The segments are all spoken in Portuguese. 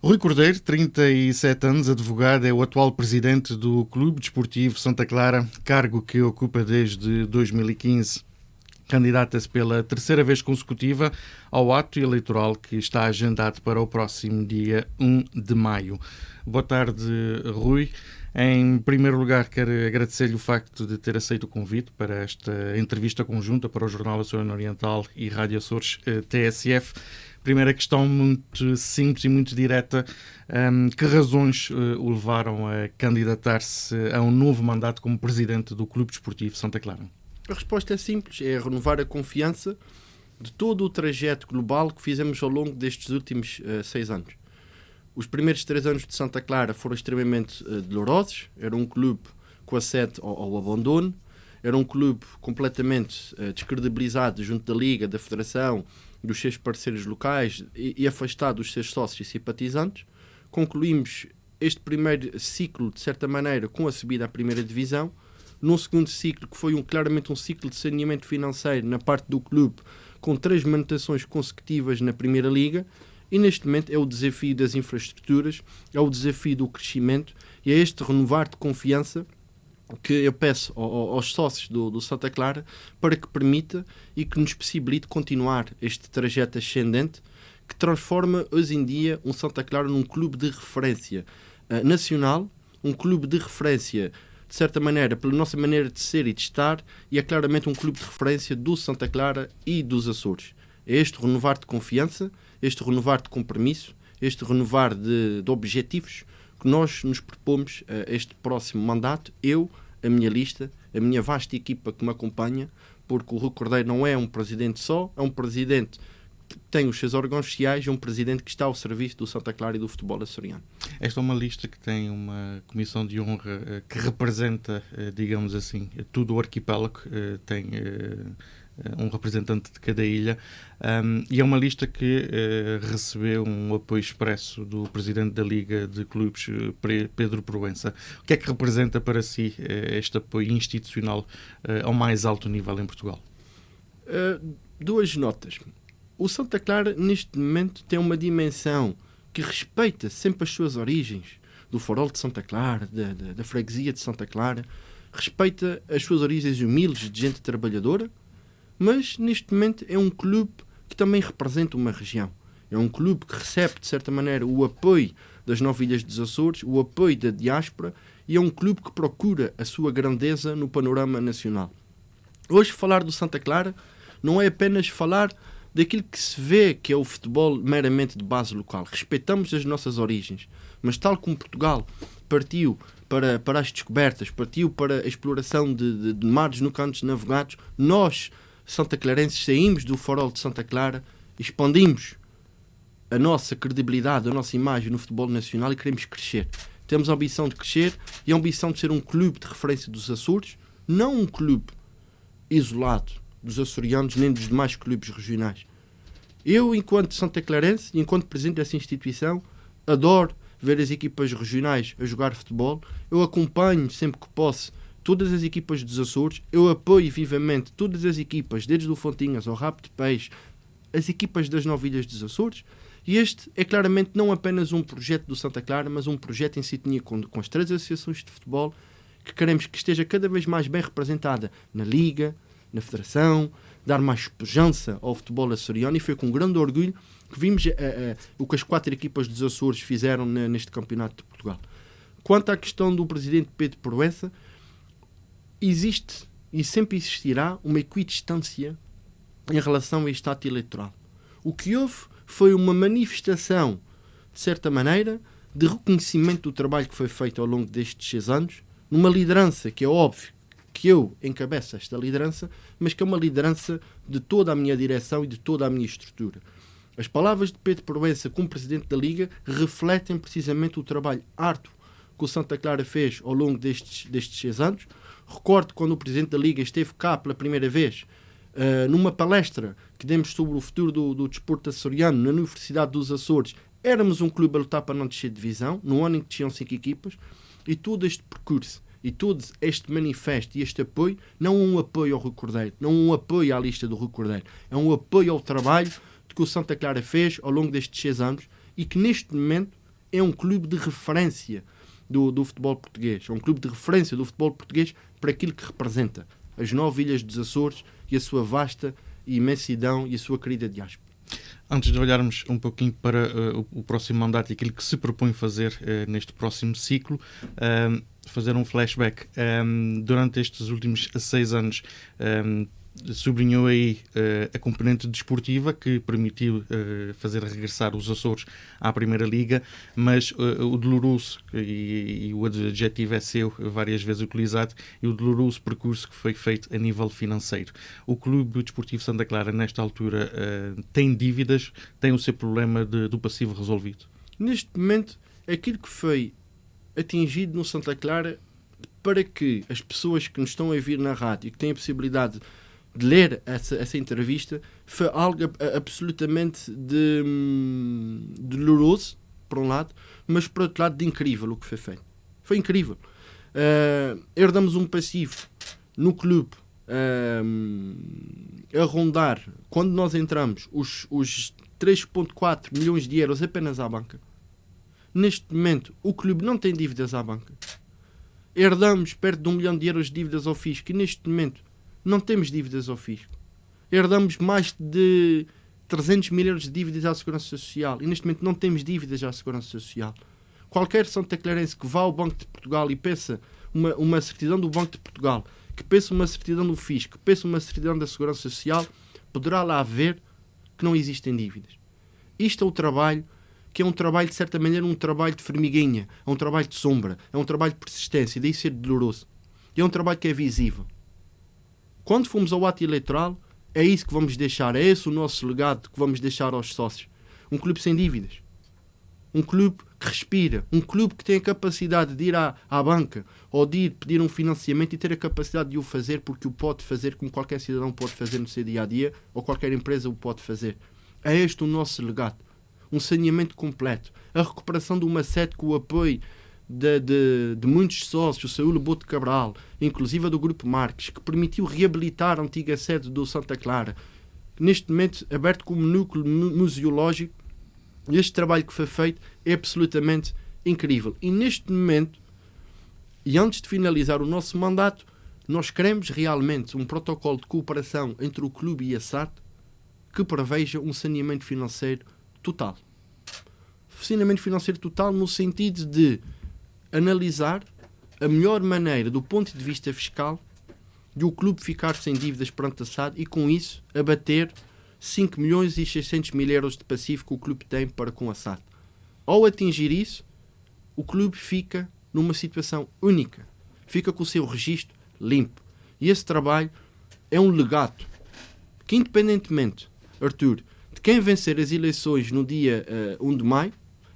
Rui Cordeiro, 37 anos, advogado, é o atual presidente do Clube Desportivo Santa Clara, cargo que ocupa desde 2015. Candidata-se pela terceira vez consecutiva ao ato eleitoral que está agendado para o próximo dia 1 de maio. Boa tarde, Rui. Em primeiro lugar, quero agradecer-lhe o facto de ter aceito o convite para esta entrevista conjunta para o Jornal Açoriano Oriental e Rádio Açores TSF. Primeira questão muito simples e muito direta. Que razões o levaram a candidatar-se a um novo mandato como presidente do Clube Desportivo Santa Clara? A resposta é simples, é renovar a confiança de todo o trajeto global que fizemos ao longo destes últimos 6 anos. Os primeiros 3 anos de Santa Clara foram extremamente dolorosos. Era um clube com a sede ao abandono, era um clube completamente descredibilizado junto da Liga, da Federação, dos seus parceiros locais e afastado dos seus sócios e simpatizantes. Concluímos este primeiro ciclo, de certa maneira, com a subida à primeira divisão. Num segundo ciclo, que foi claramente um ciclo de saneamento financeiro na parte do clube, com 3 manutenções consecutivas na Primeira Liga. E neste momento é o desafio das infraestruturas, é o desafio do crescimento e é este renovar de confiança que eu peço aos sócios do Santa Clara para que permita e que nos possibilite continuar este trajeto ascendente que transforma hoje em dia um Santa Clara num clube de referência nacional, um clube de referência de certa maneira pela nossa maneira de ser e de estar, e é claramente um clube de referência do Santa Clara e dos Açores. É este renovar de confiança, este renovar de compromisso, este renovar de objetivos que nós nos propomos a este próximo mandato, eu, a minha lista, a minha vasta equipa que me acompanha, porque o Rui Cordeiro não é um presidente só, é um presidente que tem os seus órgãos sociais, é um presidente que está ao serviço do Santa Clara e do futebol açoriano. Esta é uma lista que tem uma comissão de honra que representa, digamos assim, todo o arquipélago, tem um representante de cada ilha, e é uma lista que recebeu um apoio expresso do presidente da Liga de Clubes, Pedro Proença. O que é que representa para si este apoio institucional ao mais alto nível em Portugal? 2 notas. O Santa Clara, neste momento, tem uma dimensão que respeita sempre as suas origens, do farol de Santa Clara, da freguesia de Santa Clara, respeita as suas origens humildes de gente trabalhadora, mas neste momento é um clube que também representa uma região. É um clube que recebe, de certa maneira, o apoio das 9 ilhas dos Açores, o apoio da diáspora, e é um clube que procura a sua grandeza no panorama nacional. Hoje, falar do Santa Clara não é apenas falar daquilo que se vê que é o futebol meramente de base local. Respeitamos as nossas origens, mas tal como Portugal partiu para as descobertas, partiu para a exploração de mares no cantos navegados, nós, santaclarenses, saímos do farol de Santa Clara, expandimos a nossa credibilidade, a nossa imagem no futebol nacional e queremos crescer. Temos a ambição de crescer e a ambição de ser um clube de referência dos Açores, não um clube isolado dos açorianos nem dos demais clubes regionais. Eu, enquanto santaclarense e enquanto presidente dessa instituição, adoro ver as equipas regionais a jogar futebol. Eu acompanho sempre que posso todas as equipas dos Açores, eu apoio vivamente todas as equipas, desde o Fontinhas ao Rabo de Peixe, as equipas das 9 ilhas dos Açores, e este é claramente não apenas um projeto do Santa Clara, mas um projeto em sintonia com as 3 associações de futebol, que queremos que esteja cada vez mais bem representada na Liga, na Federação, dar mais pujança ao futebol açoriano, e foi com grande orgulho que vimos o que as 4 equipas dos Açores fizeram neste campeonato de Portugal. Quanto à questão do presidente Pedro Proença, existe e sempre existirá uma equidistância em relação a este ato eleitoral. O que houve foi uma manifestação, de certa maneira, de reconhecimento do trabalho que foi feito ao longo destes 6 anos, numa liderança que é óbvio que eu encabeço esta liderança, mas que é uma liderança de toda a minha direção e de toda a minha estrutura. As palavras de Pedro Proença como presidente da Liga refletem precisamente o trabalho árduo que o Santa Clara fez ao longo destes 6 anos. Recordo quando o presidente da Liga esteve cá pela primeira vez, numa palestra que demos sobre o futuro do desporto açoriano na Universidade dos Açores. Éramos um clube a lutar para não descer de divisão, no ano em que tinham 5 equipas, e todo este percurso e todo este manifesto e este apoio, não é um apoio ao Rui Cordeiro, não é um apoio à lista do Rui Cordeiro, é um apoio ao trabalho que o Santa Clara fez ao longo destes 6 anos e que neste momento é um clube de referência do futebol português. É um clube de referência do futebol português para aquilo que representa as 9 ilhas dos Açores e a sua vasta imensidão e a sua querida diáspora. Antes de olharmos um pouquinho para o próximo mandato e aquilo que se propõe fazer neste próximo ciclo, fazer um flashback. Durante estes últimos 6 anos, sublinhou aí a componente desportiva que permitiu fazer regressar os Açores à Primeira Liga, mas o doloroso, e o adjetivo é seu, várias vezes utilizado, e o doloroso percurso que foi feito a nível financeiro. O Clube Desportivo Santa Clara, nesta altura, tem dívidas, tem o seu problema do passivo resolvido? Neste momento, aquilo que foi atingido no Santa Clara, para que as pessoas que nos estão a ouvir na rádio e que têm a possibilidade de ler essa entrevista, foi algo absolutamente doloroso, por um lado, mas por outro lado de incrível o que foi feito. Foi incrível. Herdamos um passivo no clube a rondar, quando nós entramos, os 3,4 milhões de euros apenas à banca. Neste momento, o clube não tem dívidas à banca. Herdamos perto de 1 milhão de euros de dívidas ao fisco e neste momento não temos dívidas ao fisco. Herdamos mais de 300 mil euros de dívidas à Segurança Social e neste momento não temos dívidas à Segurança Social. Qualquer santaclarense que vá ao Banco de Portugal e peça uma certidão do Banco de Portugal, que peça uma certidão do fisco, que peça uma certidão da Segurança Social, poderá lá ver que não existem dívidas. Isto é o trabalho que é um trabalho, de certa maneira, um trabalho de formiguinha, é um trabalho de sombra, é um trabalho de persistência, daí ser doloroso. E é um trabalho que é visível. Quando formos ao ato eleitoral, é isso que vamos deixar, é esse o nosso legado que vamos deixar aos sócios. Um clube sem dívidas. Um clube que respira. Um clube que tem a capacidade de ir à banca ou de ir pedir um financiamento e ter a capacidade de o fazer porque o pode fazer como qualquer cidadão pode fazer no seu dia-a-dia ou qualquer empresa o pode fazer. É este o nosso legado. Um saneamento completo. A recuperação de uma sede com o apoio de muitos sócios, o Saúl Boto Cabral, inclusive a do Grupo Marques, que permitiu reabilitar a antiga sede do Santa Clara, neste momento aberto como núcleo museológico. Este trabalho que foi feito é absolutamente incrível. E neste momento, e antes de finalizar o nosso mandato, nós queremos realmente um protocolo de cooperação entre o clube e a SAT que preveja um saneamento financeiro total. Saneamento financeiro total no sentido de analisar a melhor maneira, do ponto de vista fiscal, de o clube ficar sem dívidas perante a SAD e, com isso, abater 5 milhões e 600 mil euros de passivo que o clube tem para com a SAD. Ao atingir isso, o clube fica numa situação única. Fica com o seu registro limpo. E esse trabalho é um legado que, independentemente, Artur, de quem vencer as eleições no dia 1 de maio,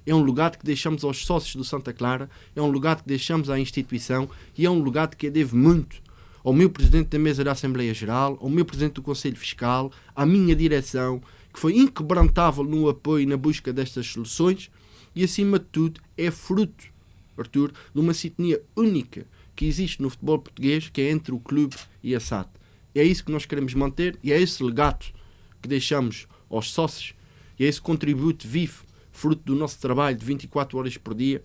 é um legado que deixamos aos sócios do Santa Clara, é um legado que deixamos à instituição e é um legado que eu devo muito ao meu Presidente da Mesa da Assembleia Geral, ao meu Presidente do Conselho Fiscal, à minha direção, que foi inquebrantável no apoio e na busca destas soluções e, acima de tudo, é fruto, Artur, de uma sintonia única que existe no futebol português, que é entre o clube e a SAD. É isso que nós queremos manter e é esse legado que deixamos aos sócios e é esse contributo vivo, fruto do nosso trabalho de 24 horas por dia,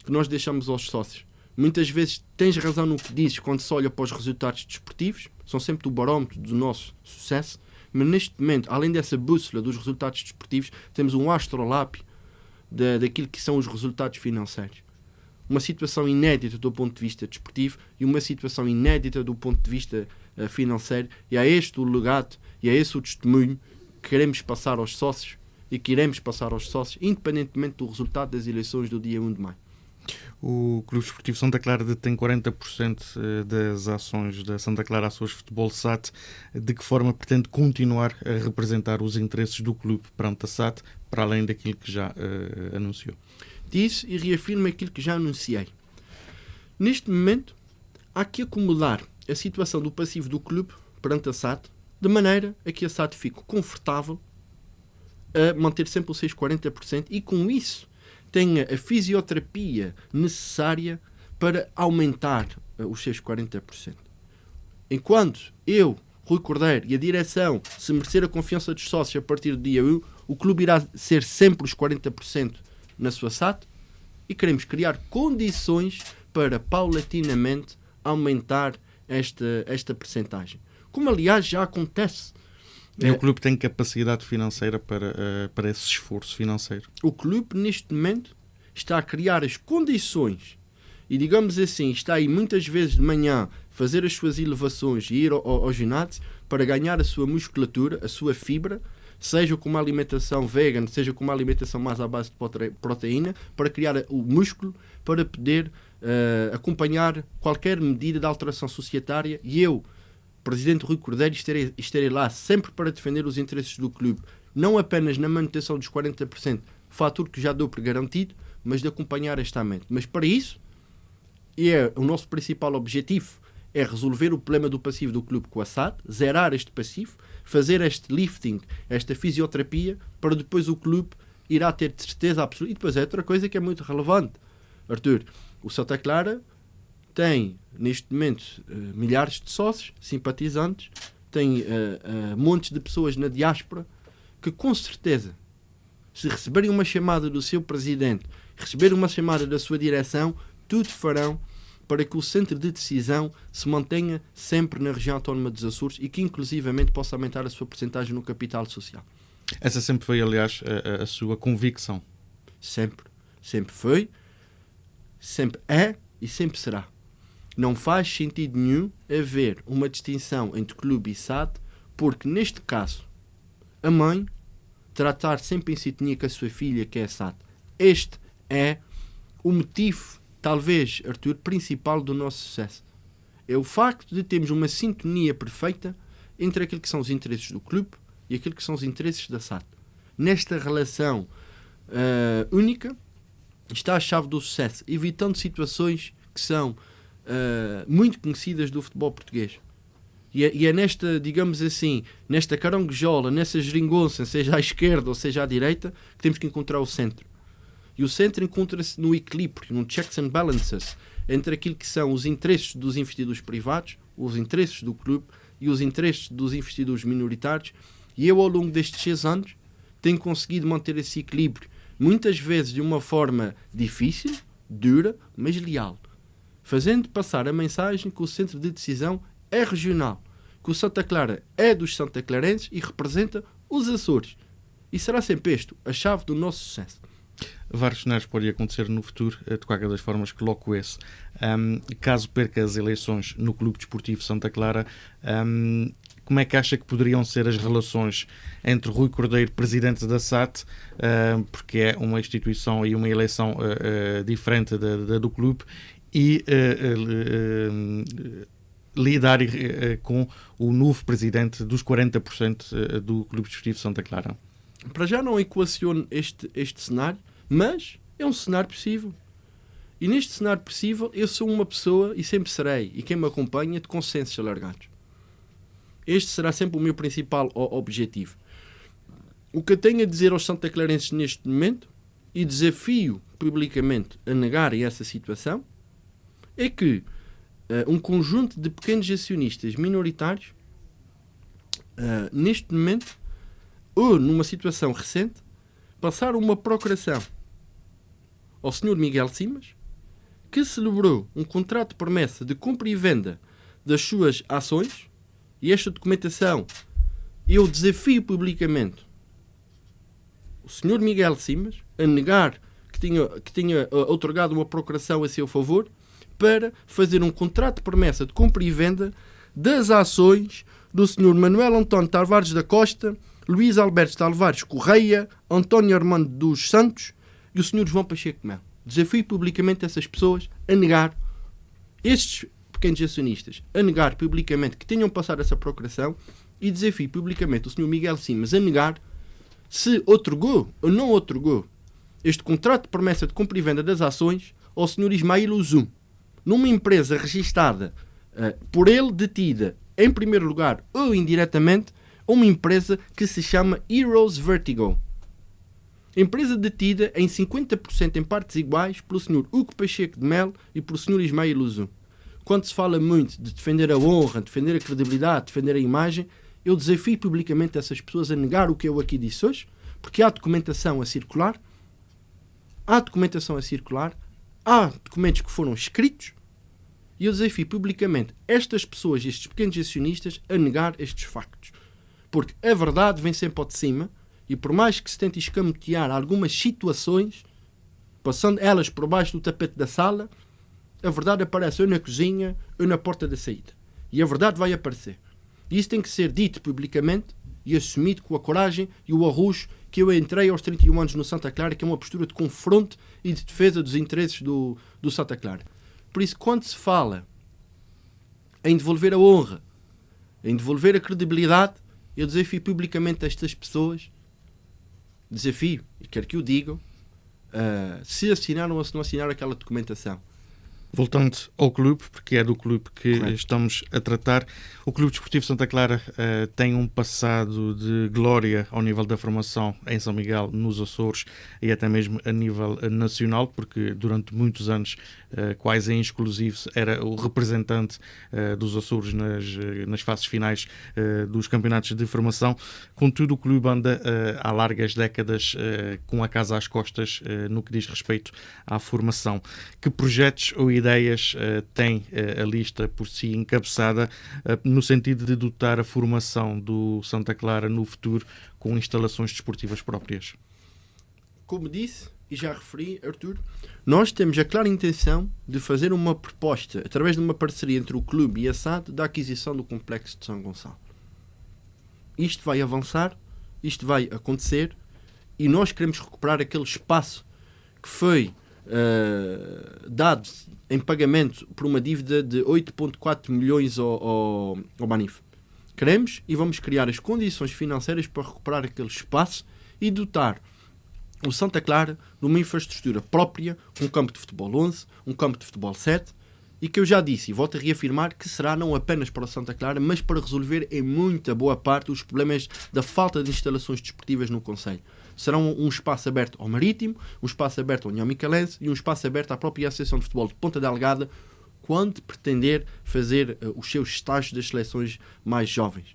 que nós deixamos aos sócios. Muitas vezes tens razão no que dizes quando se olha para os resultados desportivos, são sempre o barómetro do nosso sucesso, mas neste momento, além dessa bússola dos resultados desportivos, temos um astrolápio daquilo que são os resultados financeiros. Uma situação inédita do ponto de vista desportivo e uma situação inédita do ponto de vista financeiro, e é este o legado e é esse o testemunho que queremos passar aos sócios e que iremos passar aos sócios, independentemente do resultado das eleições do dia 1 de maio. O Clube Desportivo Santa Clara detém 40% das ações da Santa Clara Açores Futebol SAT. De que forma pretende continuar a representar os interesses do clube perante a SAT, para além daquilo que já anunciou? Disse e reafirmo aquilo que já anunciei. Neste momento, há que acomodar a situação do passivo do clube perante a SAT, de maneira a que a SAT fique confortável a manter sempre os seus 40% e, com isso, tenha a fisioterapia necessária para aumentar os seus 40%. Enquanto eu, Rui Cordeiro e a direção se merecer a confiança dos sócios a partir do dia 1, o clube irá ser sempre os 40% na sua SAT e queremos criar condições para paulatinamente aumentar esta percentagem. Como aliás já acontece. E o clube tem capacidade financeira para esse esforço financeiro? O clube neste momento está a criar as condições e, digamos assim, está aí muitas vezes de manhã fazer as suas elevações e ir ao ginásio para ganhar a sua musculatura, a sua fibra, seja com uma alimentação vegan, seja com uma alimentação mais à base de proteína, para criar o músculo, para poder acompanhar qualquer medida de alteração societária. E eu, Presidente Rui Cordeiro, estarei lá sempre para defender os interesses do clube, não apenas na manutenção dos 40%, fator que já dou por garantido, mas de acompanhar esta aumento. Mas para isso, o nosso principal objetivo é resolver o problema do passivo do clube com a SAD, zerar este passivo, fazer este lifting, esta fisioterapia, para depois o clube irá ter certeza absoluta. E depois é outra coisa que é muito relevante, Arthur. O Santa Clara tem, neste momento, milhares de sócios, simpatizantes, tem montes de pessoas na diáspora que, com certeza, se receberem uma chamada do seu presidente, receberem uma chamada da sua direção, tudo farão para que o centro de decisão se mantenha sempre na região autónoma dos Açores e que, inclusivamente, possa aumentar a sua percentagem no capital social. Essa sempre foi, aliás, a sua convicção? Sempre. Sempre foi, sempre é e sempre será. Não faz sentido nenhum haver uma distinção entre clube e SAD, porque, neste caso, a mãe terá de estar sempre em sintonia com a sua filha, que é a SAD. Este é o motivo, talvez, Arthur, principal do nosso sucesso. É o facto de termos uma sintonia perfeita entre aquilo que são os interesses do clube e aquilo que são os interesses da SAD. Nesta relação única está a chave do sucesso, evitando situações que são muito conhecidas do futebol português. E é nesta, digamos assim, nesta caranguejola, nessa geringonça, seja à esquerda ou seja à direita, que temos que encontrar o centro. E o centro encontra-se no equilíbrio, no checks and balances, entre aquilo que são os interesses dos investidores privados, os interesses do clube e os interesses dos investidores minoritários. E eu, ao longo destes 6 anos, tenho conseguido manter esse equilíbrio, muitas vezes de uma forma difícil, dura, mas leal, fazendo passar a mensagem que o centro de decisão é regional, que o Santa Clara é dos santaclarenses e representa os Açores. E será sempre isto a chave do nosso sucesso. Vários cenários podem acontecer no futuro, de qualquer das formas coloco esse. Caso perca as eleições no Clube Desportivo Santa Clara, como é que acha que poderiam ser as relações entre Rui Cordeiro, presidente da SAT, porque é uma instituição e uma eleição diferente da do clube, e lidar com o novo presidente dos 40% do Clube Desportivo Santa Clara? Para já não equaciono este cenário, mas é um cenário possível. E neste cenário possível, eu sou uma pessoa, e sempre serei, e quem me acompanha, de consensos alargados. Este será sempre o meu principal objetivo. O que eu tenho a dizer aos santaclarenses neste momento, e desafio publicamente a negarem essa situação, é que um conjunto de pequenos acionistas minoritários, neste momento, ou numa situação recente, passaram uma procuração ao Sr. Miguel Simas, que celebrou um contrato de promessa de compra e venda das suas ações, e esta documentação eu desafio publicamente o Sr. Miguel Simas a negar que tinha outorgado uma procuração a seu favor para fazer um contrato de promessa de compra e venda das ações do Sr. Manuel António Tavares da Costa, Luís Alberto Tavares Correia, António Armando dos Santos e o Sr. João Pacheco Melo. Desafio publicamente essas pessoas a negar, estes pequenos acionistas, a negar publicamente que tenham passado essa procuração, e desafio publicamente o Sr. Miguel Simas a negar se outorgou ou não outorgou este contrato de promessa de compra e venda das ações ao Sr. Ismael Uzum, numa empresa registada por ele, detida em primeiro lugar ou indiretamente, uma empresa que se chama Heroes Vertigo. Empresa detida em 50% em partes iguais pelo Sr. Hugo Pacheco de Melo e pelo Sr. Ismael Uzum. Quando se fala muito de defender a honra, defender a credibilidade, defender a imagem, eu desafio publicamente essas pessoas a negar o que eu aqui disse hoje, porque há documentação a circular há documentação a circular, há documentos que foram escritos, e eu desafio publicamente estas pessoas, estes pequenos acionistas, a negar estes factos. Porque a verdade vem sempre ao de cima, e por mais que se tente escamotear algumas situações, passando elas por baixo do tapete da sala, a verdade aparece ou na cozinha ou na porta da saída. E a verdade vai aparecer. E isso tem que ser dito publicamente e assumido com a coragem e o arrojo que eu entrei aos 31 anos no Santa Clara, que é uma postura de confronto e de defesa dos interesses do Santa Clara. Por isso, quando se fala em devolver a honra, em devolver a credibilidade, eu desafio publicamente estas pessoas, desafio, e quero que o digam, se assinaram ou se não assinaram aquela documentação. Voltando ao clube, porque é do clube que Correto. estamos a tratar, o Clube Desportivo Santa Clara tem um passado de glória ao nível da formação em São Miguel, nos Açores e até mesmo a nível nacional, porque durante muitos anos, quase em exclusivo, era o representante dos Açores nas fases finais dos campeonatos de formação. Contudo, o clube anda há largas décadas com a casa às costas no que diz respeito à formação. Que projetos ou ideias tem a lista por si encabeçada no sentido de dotar a formação do Santa Clara no futuro com instalações desportivas próprias? Como disse e já referi, Artur, nós temos a clara intenção de fazer uma proposta, através de uma parceria entre o clube e a SAD, da aquisição do complexo de São Gonçalo. Isto vai avançar, isto vai acontecer, e nós queremos recuperar aquele espaço que foi dado em pagamento por uma dívida de 8,4 milhões ao Banif. Queremos e vamos criar as condições financeiras para recuperar aquele espaço e dotar o Santa Clara de uma infraestrutura própria, um campo de futebol 11, um campo de futebol 7, e que eu já disse e volto a reafirmar que será não apenas para o Santa Clara, mas para resolver em muita boa parte os problemas da falta de instalações desportivas no concelho. Será um espaço aberto ao Marítimo, um espaço aberto ao União Micalense e um espaço aberto à própria Associação de Futebol de Ponta Delgada, quando pretender fazer os seus estágios das seleções mais jovens.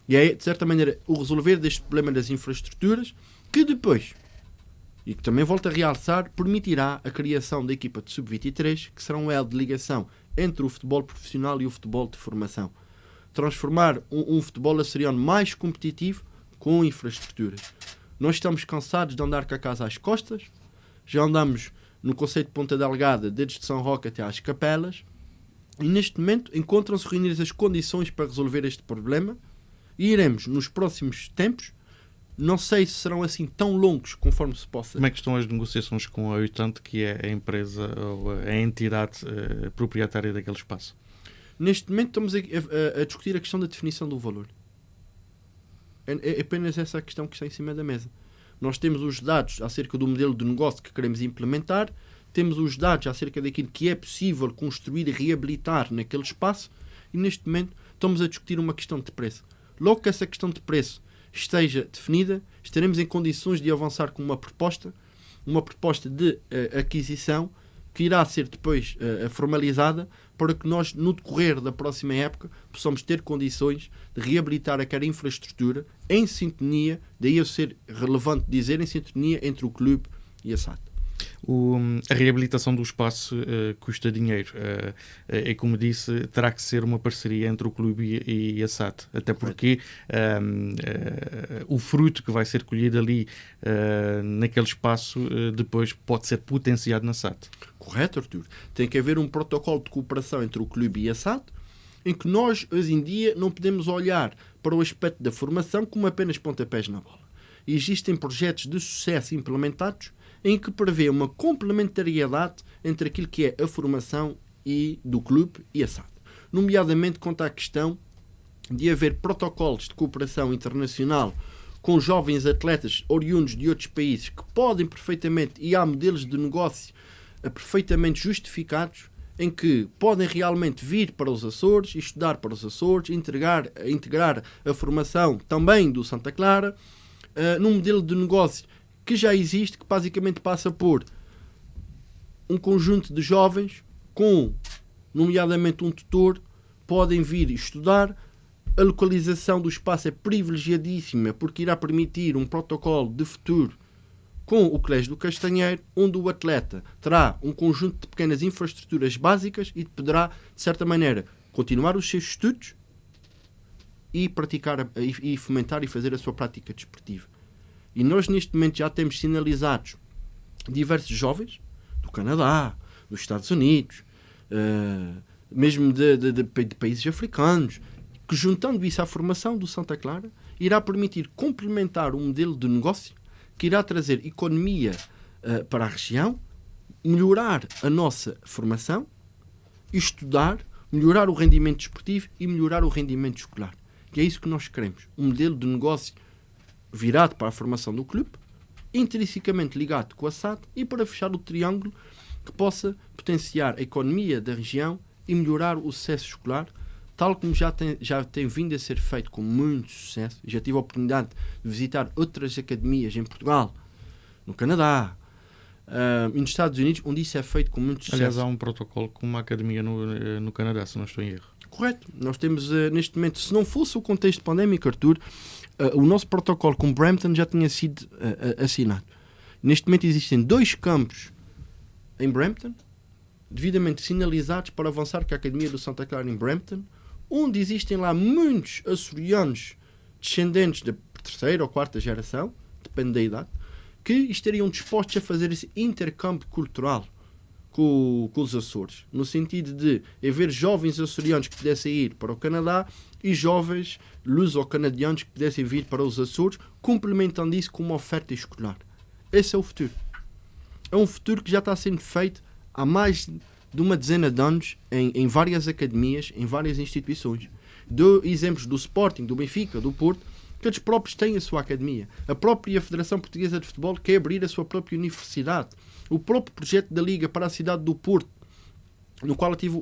E é, de certa maneira, o resolver deste problema das infraestruturas que depois, e que também volto a realçar, permitirá a criação da equipa de sub-23, que será um elo de ligação entre o futebol profissional e o futebol de formação. Transformar um futebol açoriano mais competitivo com infraestruturas. Nós estamos cansados de andar com a casa às costas, já andamos no conceito de Ponta Delgada, desde São Roque até às Capelas, e neste momento encontram-se reunidas as condições para resolver este problema, e iremos, nos próximos tempos, não sei se serão assim tão longos conforme se possa. Como é que estão as negociações com a Oitante, que é a empresa ou a entidade proprietária daquele espaço? Neste momento estamos a discutir a questão da definição do valor. É apenas essa a questão que está em cima da mesa. Nós temos os dados acerca do modelo de negócio que queremos implementar, temos os dados acerca daquilo que é possível construir e reabilitar naquele espaço, e neste momento estamos a discutir uma questão de preço. Logo que essa questão de preço esteja definida, estaremos em condições de avançar com uma proposta de aquisição que irá ser depois formalizada para que nós, no decorrer da próxima época, possamos ter condições de reabilitar aquela infraestrutura em sintonia, daí eu ser relevante dizer, em sintonia entre o clube e a SAD. A reabilitação do espaço custa dinheiro e, como disse, terá que ser uma parceria entre o clube e a SAD, até porque o fruto que vai ser colhido ali naquele espaço depois pode ser potenciado na SAD. Correto, Artur. Tem que haver um protocolo de cooperação entre o clube e a SAD, em que nós, hoje em dia, não podemos olhar para o aspecto da formação como apenas pontapés na bola. E existem projetos de sucesso implementados em que prevê uma complementariedade entre aquilo que é a formação do clube e a SAD. Nomeadamente quanto à questão de haver protocolos de cooperação internacional com jovens atletas oriundos de outros países que podem perfeitamente, e há modelos de negócio perfeitamente justificados, em que podem realmente vir para os Açores, estudar para os Açores, integrar a formação também do Santa Clara, num modelo de negócio que já existe, que basicamente passa por um conjunto de jovens com, nomeadamente, um tutor, podem vir estudar. A localização do espaço é privilegiadíssima porque irá permitir um protocolo de futuro com o Colégio do Castanheiro, onde o atleta terá um conjunto de pequenas infraestruturas básicas e poderá, de certa maneira, continuar os seus estudos e praticar e fomentar e fazer a sua prática desportiva. E nós neste momento já temos sinalizados diversos jovens do Canadá, dos Estados Unidos, mesmo de países africanos, que juntando isso à formação do Santa Clara, irá permitir complementar um modelo de negócio que irá trazer economia para a região, melhorar a nossa formação, estudar, melhorar o rendimento desportivo e melhorar o rendimento escolar. E é isso que nós queremos. Um modelo de negócio virado para a formação do clube, intrinsecamente ligado com a SAD e para fechar o triângulo que possa potenciar a economia da região e melhorar o sucesso escolar, tal como já tem vindo a ser feito com muito sucesso. Já tive a oportunidade de visitar outras academias em Portugal, no Canadá e nos Estados Unidos, onde isso é feito com muito sucesso. Aliás, há um protocolo com uma academia no Canadá, se não estou em erro. Correto. Nós temos, neste momento, se não fosse o contexto pandémico, Arthur, o nosso protocolo com Brampton já tinha sido assinado. Neste momento existem 2 campos em Brampton, devidamente sinalizados para avançar com a Academia do Santa Clara em Brampton, onde existem lá muitos açorianos descendentes da 3ª ou 4ª geração, depende da idade, que estariam dispostos a fazer esse intercâmbio cultural com os Açores, no sentido de haver jovens açorianos que pudessem ir para o Canadá e jovens luso-canadianos que pudessem vir para os Açores, complementando isso com uma oferta escolar. Esse é o futuro. É um futuro que já está sendo feito há mais de uma dezena de anos em várias academias, em várias instituições. Dou exemplos do Sporting, do Benfica, do Porto, que eles próprios têm a sua academia. A própria Federação Portuguesa de Futebol quer abrir a sua própria universidade. O próprio projeto da Liga para a cidade do Porto, no qual eu tive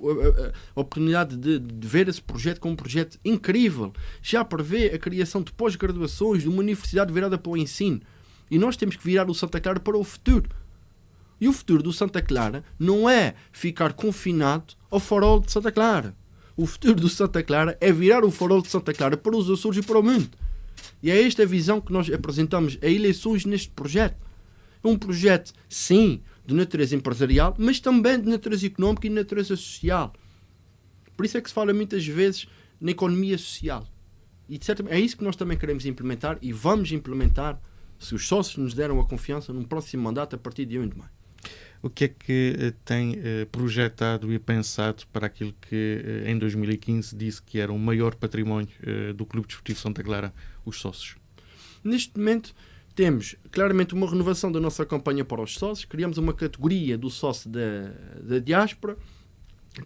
a oportunidade de ver esse projeto como um projeto incrível, já prevê a criação de pós-graduações de uma universidade virada para o ensino. E nós temos que virar o Santa Clara para o futuro. E o futuro do Santa Clara não é ficar confinado ao farol de Santa Clara. O futuro do Santa Clara é virar o farol de Santa Clara para os Açores e para o mundo. E é esta a visão que nós apresentamos a eleições neste projeto. É um projeto, sim, de natureza empresarial, mas também de natureza económica e de natureza social. Por isso é que se fala muitas vezes na economia social. E de certa, é isso que nós também queremos implementar e vamos implementar, se os sócios nos deram a confiança, num próximo mandato a partir de 1 de maio. O que é que tem projetado e pensado para aquilo que em 2015 disse que era o maior património do Clube Desportivo Santa Clara, os sócios? Neste momento temos claramente uma renovação da nossa campanha para os sócios, criamos uma categoria do sócio da diáspora,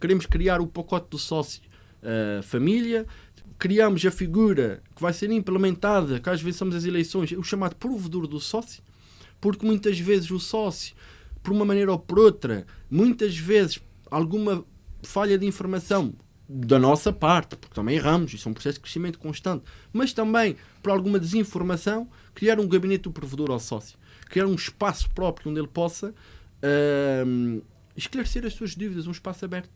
queremos criar o pacote do sócio família, criamos a figura que vai ser implementada caso vençamos as eleições, o chamado provedor do sócio, porque muitas vezes o sócio, por uma maneira ou por outra, muitas vezes alguma falha de informação da nossa parte, porque também erramos, isso é um processo de crescimento constante, mas também por alguma desinformação, criar um gabinete do provedor ao sócio, criar um espaço próprio onde ele possa esclarecer as suas dúvidas, um espaço aberto,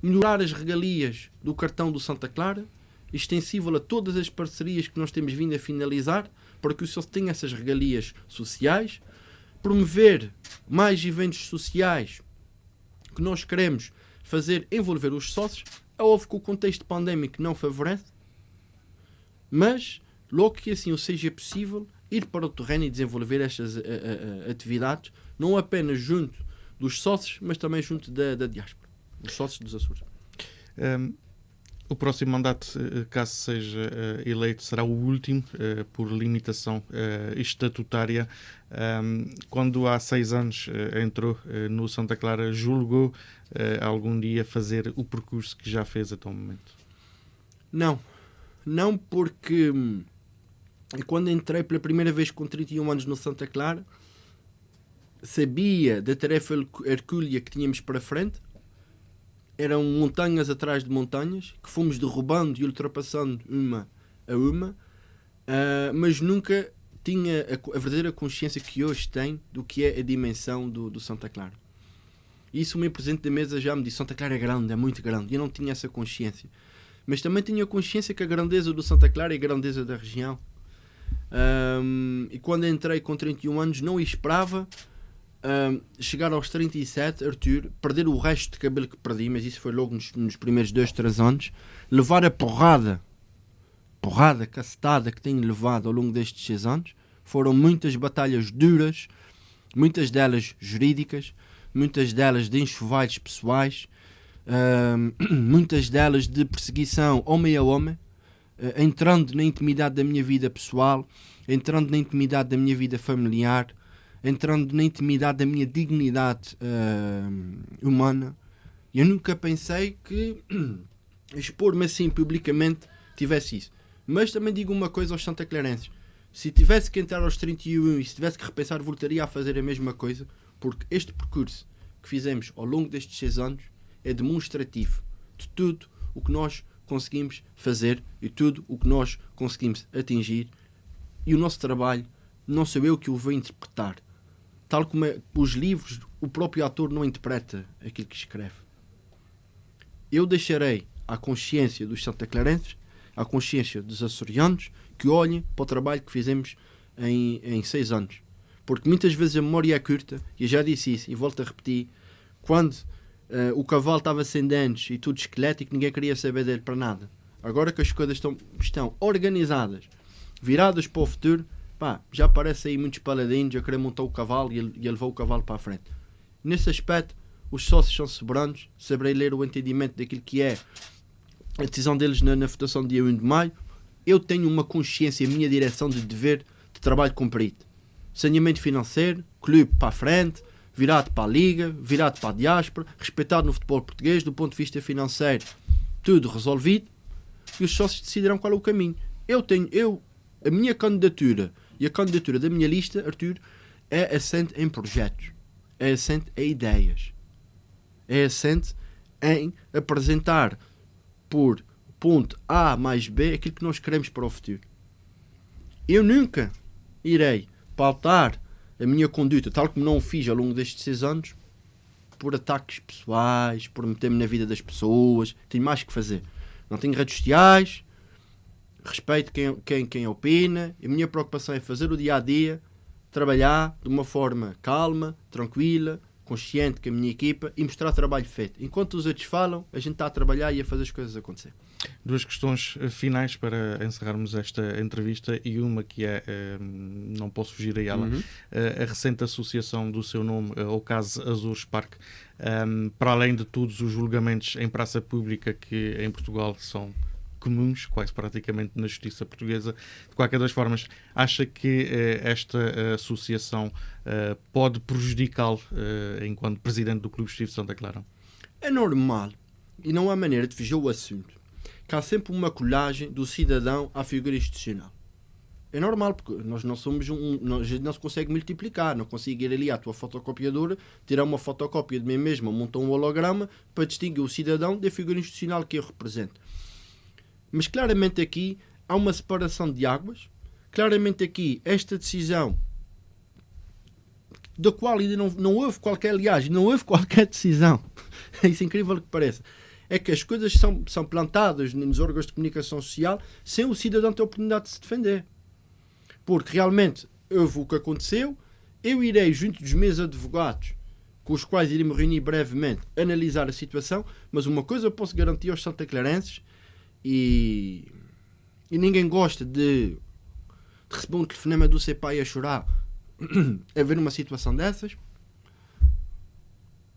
melhorar as regalias do cartão do Santa Clara, extensível a todas as parcerias que nós temos vindo a finalizar, para que o sócio tenha essas regalias sociais, promover mais eventos sociais que nós queremos fazer envolver os sócios. É óbvio que o contexto pandémico não favorece, mas logo que assim o seja possível, ir para o terreno e desenvolver estas atividades, não apenas junto dos sócios, mas também junto da diáspora, dos sócios dos Açores. O próximo mandato, caso seja eleito, será o último por limitação estatutária. Quando há 6 anos entrou no Santa Clara, julgou algum dia fazer o percurso que já fez até o momento? Não, porque quando entrei pela primeira vez com 31 anos no Santa Clara, sabia da tarefa hercúlea que tínhamos para frente. Eram montanhas atrás de montanhas, que fomos derrubando e ultrapassando uma a uma, mas nunca tinha a verdadeira consciência que hoje tenho do que é a dimensão do Santa Clara. Isso o meu presidente da mesa já me disse: Santa Clara é grande, é muito grande. E eu não tinha essa consciência. Mas também tinha consciência que a grandeza do Santa Clara é a grandeza da região. E quando entrei com 31 anos, não esperava chegar aos 37, Arthur, perder o resto de cabelo que perdi, mas isso foi logo nos primeiros 2, 3 anos, levar a porrada, cacetada que tenho levado ao longo destes 6 anos. Foram muitas batalhas duras, muitas delas jurídicas, muitas delas de enxovais pessoais, muitas delas de perseguição homem a homem, entrando na intimidade da minha vida pessoal, entrando na intimidade da minha vida familiar, entrando na intimidade da minha dignidade humana. Eu nunca pensei que expor-me assim publicamente tivesse isso. Mas também digo uma coisa aos Santa Clarenses: se tivesse que entrar aos 31 e se tivesse que repensar, voltaria a fazer a mesma coisa, porque este percurso que fizemos ao longo destes 6 anos é demonstrativo de tudo o que nós conseguimos fazer e tudo o que nós conseguimos atingir. E o nosso trabalho não sou eu que o vou interpretar. Tal como os livros, o próprio autor não interpreta aquilo que escreve. Eu deixarei à consciência dos Santa Clarenses, à consciência dos açorianos, que olhem para o trabalho que fizemos em 6 anos. Porque muitas vezes a memória é curta, e eu já disse isso, e volto a repetir: quando o cavalo estava sem dentes e tudo esquelético, ninguém queria saber dele para nada. Agora que as coisas estão organizadas, viradas para o futuro, já aparece aí muitos paladinos a querer montar o cavalo e a levar o cavalo para a frente. Nesse aspecto, os sócios são soberanos, saberei ler o entendimento daquilo que é a decisão deles na votação do dia 1 de maio. Eu tenho uma consciência, a minha direção de dever de trabalho cumprido. Saneamento financeiro, clube para a frente, virado para a Liga, virado para a diáspora, respeitado no futebol português, do ponto de vista financeiro, tudo resolvido, e os sócios decidirão qual é o caminho. A minha candidatura e a candidatura da minha lista, Arthur, é assente em projetos, é assente em ideias, é assente em apresentar por ponto A mais B aquilo que nós queremos para o futuro. Eu nunca irei pautar a minha conduta, tal como não o fiz ao longo destes 6 anos, por ataques pessoais, por meter-me na vida das pessoas. Tenho mais que fazer. Não tenho redes sociais, respeito quem opina. A minha preocupação é fazer o dia-a-dia, trabalhar de uma forma calma, tranquila, consciente com a minha equipa e mostrar trabalho feito. Enquanto os outros falam, a gente está a trabalhar e a fazer as coisas acontecer. 2 questões finais para encerrarmos esta entrevista, e uma que não posso fugir a ela, a recente associação do seu nome ao caso Azores Park, para além de todos os julgamentos em praça pública que em Portugal são comuns, quase praticamente na justiça portuguesa. De qualquer das formas, acha que esta associação pode prejudicá-lo enquanto presidente do Clube Desportivo de Santa Clara? É normal, e não há maneira de fugir ao assunto, que há sempre uma colagem do cidadão à figura institucional. É normal, porque nós não somos a gente não se consegue multiplicar, não consigo ir ali à tua fotocopiadora, tirar uma fotocópia de mim mesmo, montar um holograma para distinguir o cidadão da figura institucional que eu represento. Mas claramente aqui há uma separação de águas. Claramente aqui esta decisão, da qual ainda não houve qualquer, aliás, não houve qualquer decisão, é isso incrível que pareça, é que as coisas são plantadas nos órgãos de comunicação social sem o cidadão ter a oportunidade de se defender. Porque realmente houve o que aconteceu. Eu irei, junto dos meus advogados, com os quais irei me reunir brevemente, analisar a situação, mas uma coisa eu posso garantir aos Santa Clarenses, e ninguém gosta de receber um telefonema do seu pai a chorar a ver uma situação dessas.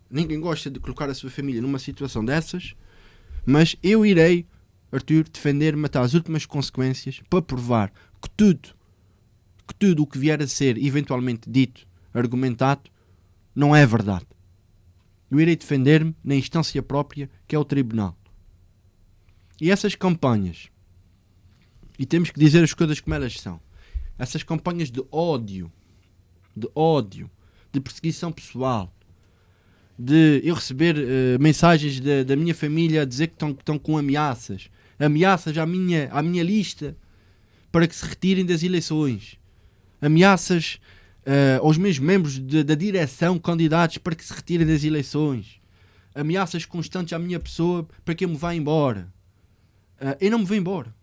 Ninguém gosta de colocar a sua família numa situação dessas, mas eu irei, Arthur, defender-me até às últimas consequências para provar que tudo o que vier a ser eventualmente dito, argumentado, não é verdade. Eu irei defender-me na instância própria, que é o tribunal. E essas campanhas, e temos que dizer as coisas como elas são, essas campanhas de ódio, de perseguição pessoal, de eu receber mensagens da minha família a dizer que estão com ameaças à minha lista para que se retirem das eleições, ameaças aos meus membros da direção, candidatos, para que se retirem das eleições, ameaças constantes à minha pessoa para que eu me vá embora. Eu não me vou embora.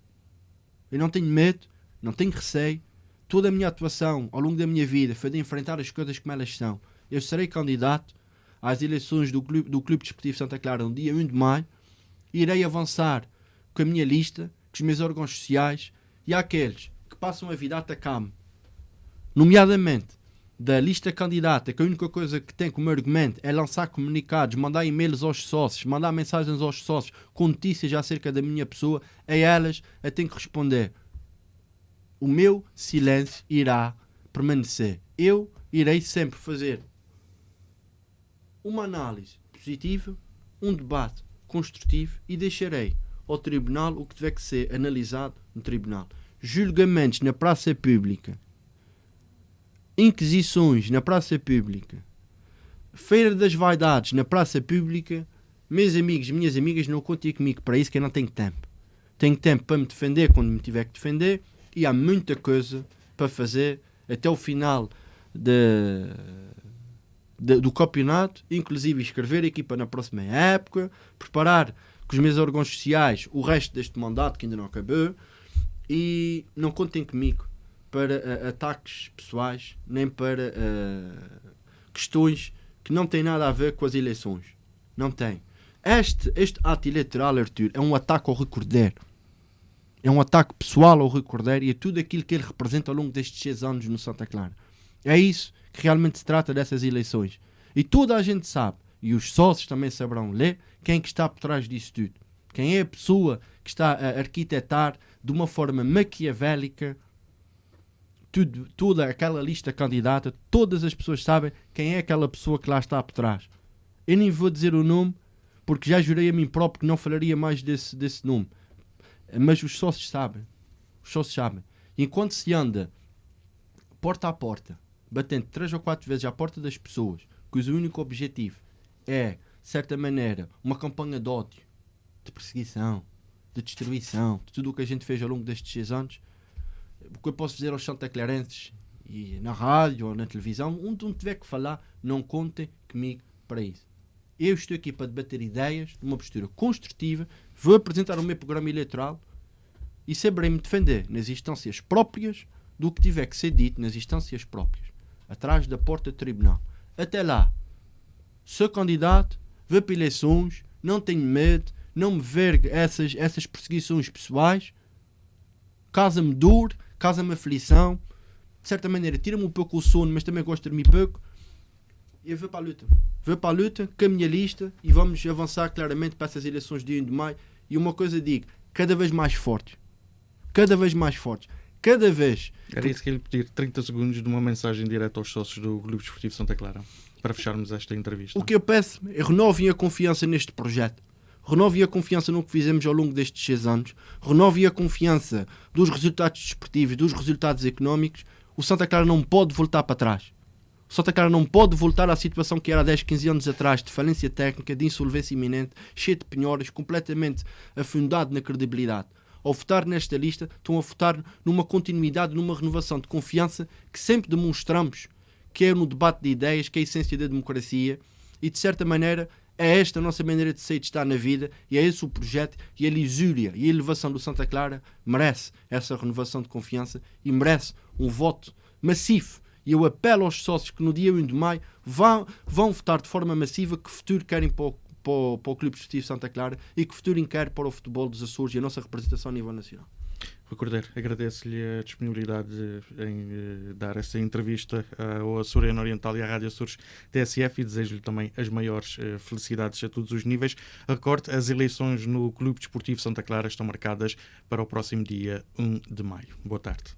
Eu não tenho medo, não tenho receio toda a minha atuação ao longo da minha vida foi de enfrentar as coisas como elas são. Eu serei candidato às eleições do Clube Desportivo Santa Clara no dia 1 de maio e irei avançar com a minha lista, com os meus órgãos sociais e àqueles que passam a vida a atacar-me, nomeadamente da lista candidata, que a única coisa que tem como argumento é lançar comunicados, mandar e-mails aos sócios, mandar mensagens aos sócios com notícias acerca da minha pessoa, a elas eu tenho que responder. O meu silêncio irá permanecer. Eu irei sempre fazer uma análise positiva, um debate construtivo e deixarei ao tribunal o que tiver que ser analisado no tribunal. Julgamentos na praça pública, inquisições na praça pública, feira das vaidades na praça pública, meus amigos e minhas amigas, não contem comigo para isso, que eu não tenho tempo. Tenho tempo para me defender quando me tiver que defender e há muita coisa para fazer até o final do campeonato, inclusive escrever a equipa na próxima época, preparar com os meus órgãos sociais o resto deste mandato que ainda não acabou, e não contem comigo para ataques pessoais, nem para questões que não têm nada a ver com as eleições. Não tem. Este ato eleitoral, Arthur, é um ataque ao Recorder. É um ataque pessoal ao Recorder e a tudo aquilo que ele representa ao longo destes 6 anos no Santa Clara. É isso que realmente se trata dessas eleições. E toda a gente sabe, e os sócios também saberão ler, quem é que está por trás disso tudo. Quem é a pessoa que está a arquitetar de uma forma maquiavélica toda aquela lista candidata. Todas as pessoas sabem quem é aquela pessoa que lá está por trás. Eu nem vou dizer o nome, porque já jurei a mim próprio que não falaria mais desse nome. Mas os sócios sabem. Os sócios sabem. Enquanto se anda porta a porta, batendo 3 ou 4 vezes à porta das pessoas, cujo único objetivo é, de certa maneira, uma campanha de ódio, de perseguição, de destruição, de tudo o que a gente fez ao longo destes 6 anos, o que eu posso dizer aos santaclarenses, e na rádio ou na televisão, onde tiver que falar, não contem comigo para isso. Eu estou aqui para debater ideias, numa postura construtiva, vou apresentar o meu programa eleitoral e saberei me defender nas instâncias próprias do que tiver que ser dito nas instâncias próprias, atrás da porta do tribunal. Até lá, sou candidato, vou para eleições, não tenho medo, não me vergue essas perseguições pessoais, causa-me dor, causa-me aflição, de certa maneira tira-me um pouco o sono, mas também gosto de dormir pouco. E eu vou para a luta. Vou para a luta com a minha lista e vamos avançar claramente para essas eleições de 1 de maio. E uma coisa digo, cada vez mais fortes. Cada vez mais fortes. Cada vez... Era isso que eu lhe pedir, 30 segundos de uma mensagem direta aos sócios do Clube Desportivo Santa Clara, para fecharmos esta entrevista. O que eu peço é renovem a confiança neste projeto. Renovem a confiança no que fizemos ao longo destes 6 anos. Renovem a confiança dos resultados desportivos, dos resultados económicos. O Santa Clara não pode voltar para trás. O Santa Clara não pode voltar à situação que era há 10, 15 anos atrás, de falência técnica, de insolvência iminente, cheio de penhoras, completamente afundado na credibilidade. Ao votar nesta lista, estão a votar numa continuidade, numa renovação de confiança que sempre demonstramos que é no debate de ideias, que é a essência da democracia, e de certa maneira é esta a nossa maneira de ser e de estar na vida, e é esse o projeto, e a lisúria e a elevação do Santa Clara merece essa renovação de confiança e merece um voto massivo. E eu apelo aos sócios que no dia 1 de maio vão votar de forma massiva que futuro querem para o Clube Desportivo Santa Clara e que futuro querem para o futebol dos Açores e a nossa representação a nível nacional. Rui Cordeiro, agradeço-lhe a disponibilidade em dar essa entrevista ao Açoriano Oriental e à Rádio Açores TSF e desejo-lhe também as maiores felicidades a todos os níveis. Recorde, as eleições no Clube Desportivo Santa Clara estão marcadas para o próximo dia 1 de maio. Boa tarde.